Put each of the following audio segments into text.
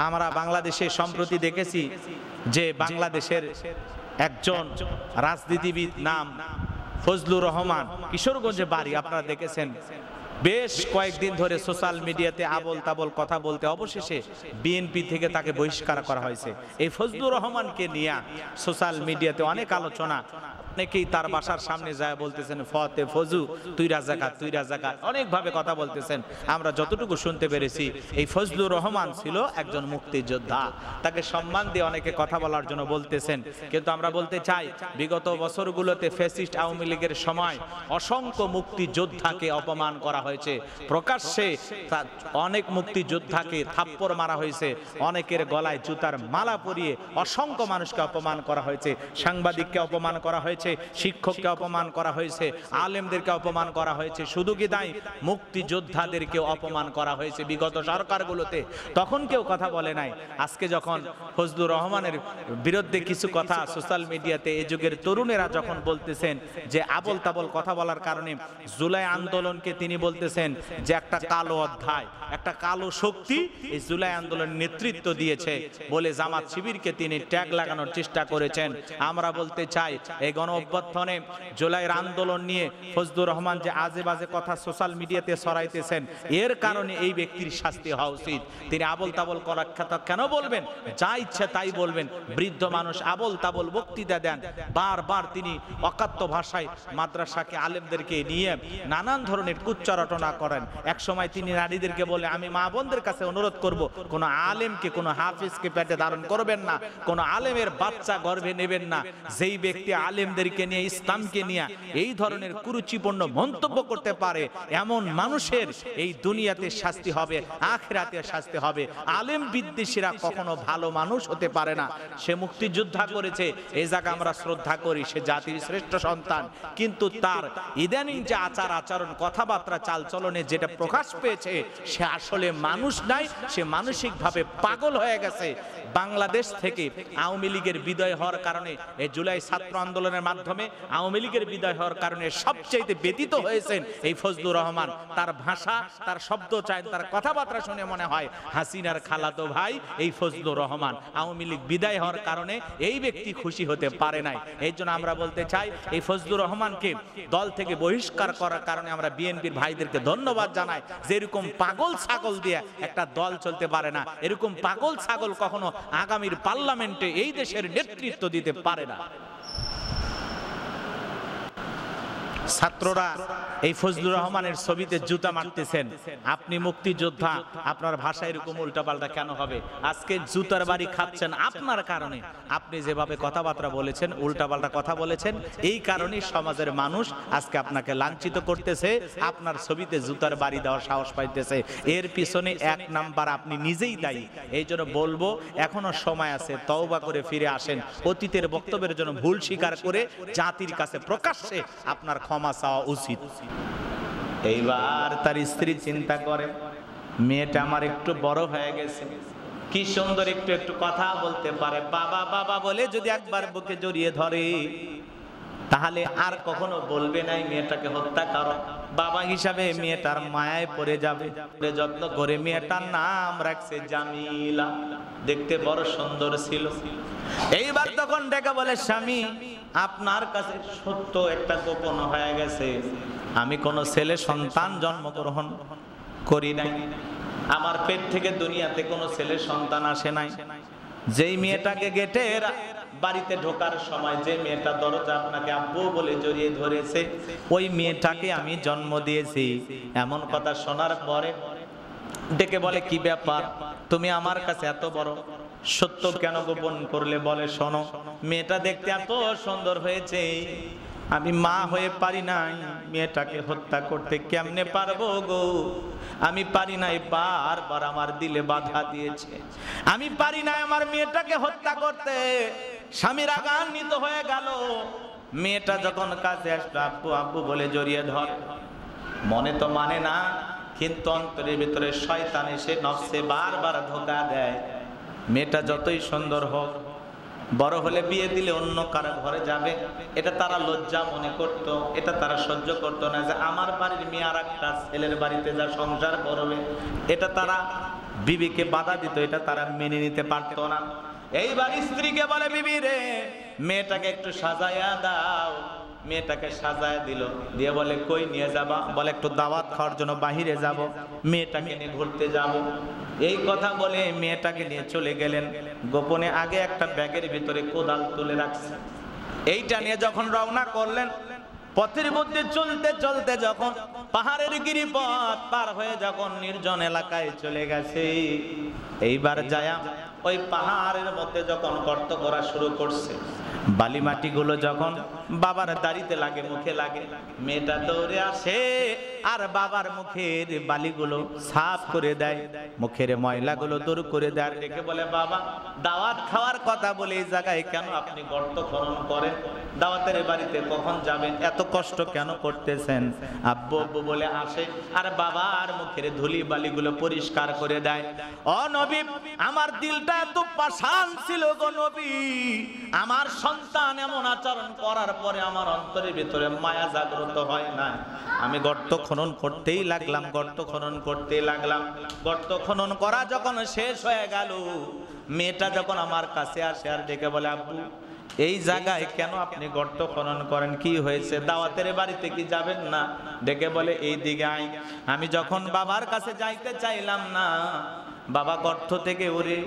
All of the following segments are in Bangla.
আমরা বাংলাদেশে সম্প্রতি দেখেছি যে বাংলাদেশের একজন রাজনীতিবিদ নাম ফজলুর রহমান, কিশোরগঞ্জে বাড়ি, আপনারা দেখেছেন। বেশ কয়েকদিন ধরে সোশ্যাল মিডিয়াতে আবল তাবল কথা বলতে অবশেষে বিএনপি থেকে তাকে বহিষ্কার করা হয়েছে। এই ফজলুর রহমানকে নিয়ে সোশ্যাল মিডিয়াতে অনেক আলোচনা, অনেকেই তার বাসার সামনে যায় বলতেছেন ফতে ফজু তুই রাজাকার, তুই রাজাকার, অনেকভাবে কথা বলতেছেন। আমরা যতটুকু শুনতে পেরেছি এই ফজলুর রহমান ছিল একজন মুক্তিযোদ্ধা, তাকে সম্মান দিয়ে অনেকে কথা বলার জন্য বলতেছেন। কিন্তু আমরা বলতে চাই বিগত বছরগুলোতে ফ্যাসিস্ট আওয়ামী লীগের সময় অসংখ্য মুক্তিযোদ্ধাকে অপমান করা হয়েছে, প্রকাশ্যে অনেক মুক্তিযোদ্ধাকে থাপ্পড় মারা হয়েছে, অনেকের গলায় জুতার মালা পরিয়ে অসংখ্য মানুষকে অপমান করা হয়েছে, সাংবাদিককে অপমান করা হয়েছে, শিক্ষককে অপমান করা হয়েছে, আলেমদেরকে অপমান করা হয়েছে। শুধু কি তাই, মুক্তিযোদ্ধাদেরকে অপমান করা হয়েছে বিগত সরকারগুলোতে, তখন কেউ কথা বলে নাই। আজকে যখন ফজলুর রহমানের বিরুদ্ধে কিছু কথা সোশ্যাল মিডিয়াতে এই যুগের তরুণেরা যখন বলতেছেন যে আবল তাবল কথা বলার কারণে জুলাই আন্দোলনকে তিনি বলতেছেন যে একটা কালো অধ্যায়, একটা কালো শক্তি এই জুলাই আন্দোলনের নেতৃত্ব দিয়েছে বলে জামাত শিবিরকে তিনি ট্যাগ লাগানোর চেষ্টা করেছেন। আমরা বলতে চাই এই গণ অভ্যুত্থানে জুলাইয়ের আন্দোলন নিয়ে ফজলুর রহমান যে আজে বাজে কথা সোশ্যাল মিডিয়াতে ছড়াইতেছেন, এর কারণে এই ব্যক্তির শাস্তি হওয়া উচিত। তিনি আবল তাবল কথা কেন বলবেন? যা ইচ্ছা তাই বলবেন। বৃদ্ধ মানুষ আবল তাবল বক্তৃতা দেন, বারবার তিনি অকাত্য ভাষায় মাদ্রাসাকে আলেমদেরকে নিয়ে নানান ধরনের কুচ্চারটনা করেন। এক সময় তিনি নারীদেরকে বলে, আমি মা বোনদের কাছে অনুরোধ করব কোনো আলেমকে, কোনো হাফিজকে পেটে ধারণ করবেন না, কোনো আলেমের বাচ্চা গর্ভে নেবেন না। যেই ব্যক্তি আলেমদেরকে নিয়ে, ইসলামকে নিয়ে এই ধরনের কুরুচিপূর্ণ মন্তব্য করতে পারে, এমন মানুষের এই দুনিয়াতে শাস্তি হবে, আখিরাতে শাস্তি হবে। আলেম বিদ্বেষীরা কখনো ভালো মানুষ হতে পারে না। সে মুক্তিযোদ্ধা করেছে, এই জায়গা আমরা শ্রদ্ধা করি, সে জাতির শ্রেষ্ঠ সন্তান। কিন্তু তার ইদানিং যে আচার আচরণ, কথাবার্তা, চালচলনে যেটা প্রকাশ পেয়েছে, সে আসলে মানুষ নাই, সে মানসিকভাবে পাগল হয়ে গেছে। বাংলাদেশ থেকে আওয়ামী লীগের বিদায় হওয়ার কারণে, এই জুলাই ছাত্র আন্দোলনের মাধ্যমে আওয়ামী লীগের বিদায় হওয়ার কারণে সবচেয়ে ব্যতীত হয়েছেন এই ফজলুর রহমান। তার ভাষা, তার শব্দ চায়, তার কথাবার্তা শুনে মনে হয় হাসিনার খালাতো ভাই এই ফজলুর রহমান। আওয়ামী লীগ বিদায় হওয়ার কারণে এই ব্যক্তি খুশি হতে পারে নাই। এই জন্য আমরা বলতে চাই এই ফজলুর রহমানকে দল থেকে বহিষ্কার করার কারণে আমরা বিএনপির ভাইদেরকে ধন্যবাদ জানাই। যে এরকম পাগল ছাগল দিয়ে একটা দল চলতে পারে না, এরকম পাগল ছাগল কখনো আগামীর পার্লামেন্টে এই দেশের নেতৃত্ব দিতে পারে না। ছাত্ররা এই ফজলুর রহমানের ছবিতে জুতা মারতেছেন, আপনি মুক্তিযোদ্ধা, আপনার ভাষা এরকম উল্টাপাল্টা কেন হবে? আজকে জুতার বাড়ি খাচ্ছেন আপনার কারণে। আপনি যেভাবে কথাবার্তা বলেছেন, উল্টাপাল্টা কথা বলেছেন, এই কারণেই সমাজের মানুষ আজকে আপনাকে লাঞ্ছিত করতেছে, আপনার ছবিতে জুতার বাড়ি দেওয়ার সাহস পাইতেছে। এর পিছনে এক নাম্বার আপনি নিজেই দায়ী। এই জন্য বলবো এখনো সময় আছে, তওবা করে ফিরে আসেন। অতীতের বক্তব্যের জন্য ভুল স্বীকার করে জাতির কাছে প্রকাশ্যে আপনার ক্ষমা চাওয়া উচিত। এইবার তার স্ত্রী চিন্তা করে, মেয়েটা আমার একটু বড় হয়ে গেছে, কি সুন্দর একটু একটু কথা বলতে পারে, বাবা বাবা বলে যদি একবার বুকে জড়িয়ে ধরে তাহলে আর কখনো বলবে নাই মেয়েটাকে হত্যা করো। বাবা হিসাবে মেয়েটার মায়ায় পড়ে যাবে। যত্ন করে মেয়েটার নাম রাখছে জামিলা, দেখতে বড় সুন্দর ছিল। এইবার তখন ডেকে বলে, স্বামী আপনার কাছে সত্য একটা গোপন হয়ে গেছে, আমি কোনো ছেলে সন্তান জন্মগ্রহণ করি নাই, আমার পেট থেকে দুনিয়াতে কোনো ছেলে সন্তান আসে নাই। যেই মেয়েটাকে গেটের বাড়িতে ঢোকার সময় যে মেয়েটা দরজা আপনাকে আব্বু বলে জড়িয়ে ধরেছে, ওই মেয়েটাকে আমি জন্ম দিয়েছি। এমন কথা শোনার পরে ডেকে বলে, কি ব্যাপার, তুমি আমার কাছে এত বড় সত্য কেন গোপন করলে? বলে, শোনো, মেয়েটা দেখতে এত সুন্দর হয়েছে, আমি মা হয়ে পারি নাই মেয়েটাকে হত্যা করতে। কেমনে পারবো গো, আমি পারি নাই, বারবার আমার দিলে বাধা দিয়েছে, আমি পারি নাই আমার মেয়েটাকে হত্যা করতে। স্বামী রাগান্বিত হয়ে গেল। মেয়েটা যখন কাছে আসলো, আব্বু আব্বু বলে জড়িয়ে ধরে, মনে তো মানে না, কিন্তু অন্তরের ভিতরে শয়তান এসে নফসে বারবার ধোঁকা দেয়। মেয়েটা যতই সুন্দর হোক, বড় হলে বিয়ে দিলে অন্য কারো ঘরে যাবে, এটা তারা লজ্জা মনে করত, এটা তারা সহ্য করতো না। যে আমার বাড়ির মেয়ে আর একটা ছেলের বাড়িতে যা সংসার করবে, এটা তারা বিবিকে বাধা দিত, এটা তারা মেনে নিতে পারতো না। এইবার স্ত্রীকে বলে, বিবি রে, মেয়েটাকে একটু সাজাইয়া দাও। মেয়েটাকে সাজায় দিল, দিয়ে বলে কই নিয়ে যাবা? বলে একটু দাওয়াত খাওয়ার জন্য বাহিরে যাব, মেয়েটাকে নিয়ে ঘুরতে যাব। এই কথা বলে মেয়েটাকে নিয়ে চলে গেলেন। গোপনে আগে একটা ব্যাগের ভিতরে কোদাল তুলে রাখছে। এইটা নিয়ে যখন রওনা করলেন, পথের মধ্যে চলতে চলতে যখন পাহাড়ের গিরিপথ পার হয়ে যখন নির্জন এলাকায় চলে গেছে, এইবার যায়া ওই পাহাড়ের মধ্যে যখন গর্ত করা শুরু করছে, বালি মাটিগুলো যখন বাবার দাড়িতে লাগে, মুখে লাগে, মেয়েটা দৌড়ে আসে আর বাবার মুখের বালিগুলো সাফ করে দেয়, মুখের ময়লাগুলো দূর করে দেয়। ডেকে বলে, বাবা, দাওয়াত খাওয়ার কথা বলে এই জায়গায় কেন আপনি গর্ত খনন করেন? দাওয়াতের বাড়িতে কখন যাবেন? এত কষ্ট কেন করতেছেন? আব্বু আব্বু বলে আসে আর বাবার মুখের ধুলি বালিগুলো পরিষ্কার করে দেয়। ও নবী, আমার দিলটা এত পাষাণ ছিল গো নবী, আমার সন্তান এমন আচরণ করার পরে আমার অন্তরের ভিতরে মায়া জাগ্রত হয় না। আমি গর্ত খনন করতেই লাগলাম, গর্ত খনন করতেই লাগলাম। গর্ত খনন করা যখন শেষ হয়ে গেল, মেয়েটা যখন আমার কাছে আসে আর ডেকে বলে, আব্বু, এই জায়গায় কেন আপনি গর্ত খনন করেন? কি হয়েছে? দাওয়াতের বাড়িতে কি যাবেন না? ডেকে বলে, এই দিকে আয়। আমি যখন বাবার কাছে যাইতে চাইলাম না, বাবা গর্ত থেকে উড়ে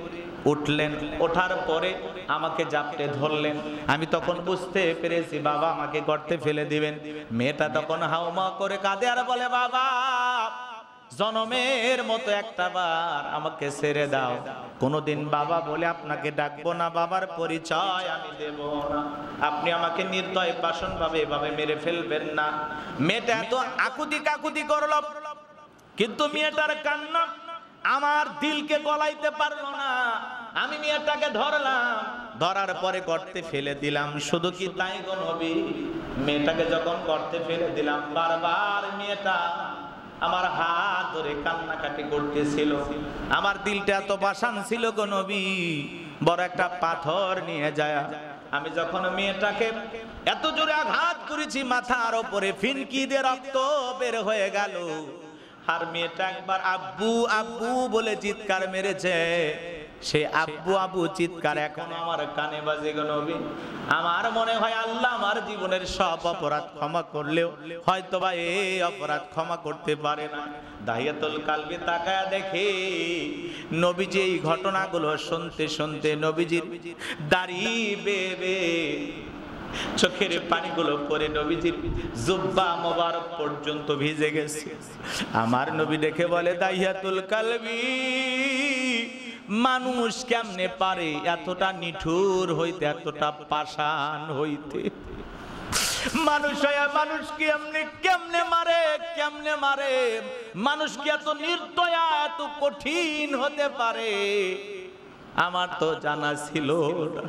উঠলেন। ওঠার পরে আমাকে জাপটে ধরলেন। আমি তখন বুঝতে পেরেছি বাবা আমাকে গর্তে ফেলে দিবেন। মেয়েটা তখন হাউমা করে কাঁদে আর বলে, বাবা, জনমের মতো একটা বার আমাকে ছেড়ে দাও, কোনোদিন বাবা বলে আপনাকে ডাকবো না, বাবার পরিচয় আমি দেব না, আপনি আমাকে নির্দয় পাষাণ ভাবে এভাবে মেরে ফেলবেন না। মেয়েটা এত আকুতি কাকুতি করলো, কিন্তু মেয়েটার কান্না আমার দিলকে গলাইতে পারলো না। আমি মেয়েটাকে ধরলাম, ধরার পরে গর্তে ফেলে দিলাম। শুধু কি তাই গো নবী, মেয়েটাকে যখন গর্তে ফেলে দিলাম, বারবার মেয়েটা আমার হাত ধরে কান্নাকাটি করতেছিল। আমার দিলটা এত পাষাণ ছিল গো নবী, বড় একটা পাথর নিয়ে যায় আমি যখন মেয়েটাকে এত জোরে আঘাত করেছি, মাথার উপরে ফিনকি দিয়ে রক্ত বের হয়ে গেল। আর মেয়েটা একবার আব্বু আব্বু বলে চিৎকার মেরেছে। সে আব্বু আব্বু চিৎকার এখনো আমার কানে বাজে গো নবী। আমার মনে হয় আল্লাহ আমার জীবনের সব অপরাধ ক্ষমা করলেও হয়তোবা এই অপরাধ ক্ষমা করতে পারে না। দাহিয়াতুল কালবি তাকায়া দেখে নবীজি এই ঘটনাগুলো শুনতে শুনতে নবীজির দাড়ি বেবে চোখের পানিগুলো পরে নবীজির জুব্বা মোবারক পর্যন্ত ভিজে গেছে। আমার নবী দেখে বলে, দাহিয়াতুল কালবি, মানুষ কেমনে পারে এতটা নিঠুর হইতে, এতটা পাষাণ হইতে? মানুষ হইয়া মানুষ কেমনে কেমনে মারে, কেমনে মারে? মানুষ কি এত নির্দয়া, এত কঠিন হতে পারে? আমার তো জানা ছিল না।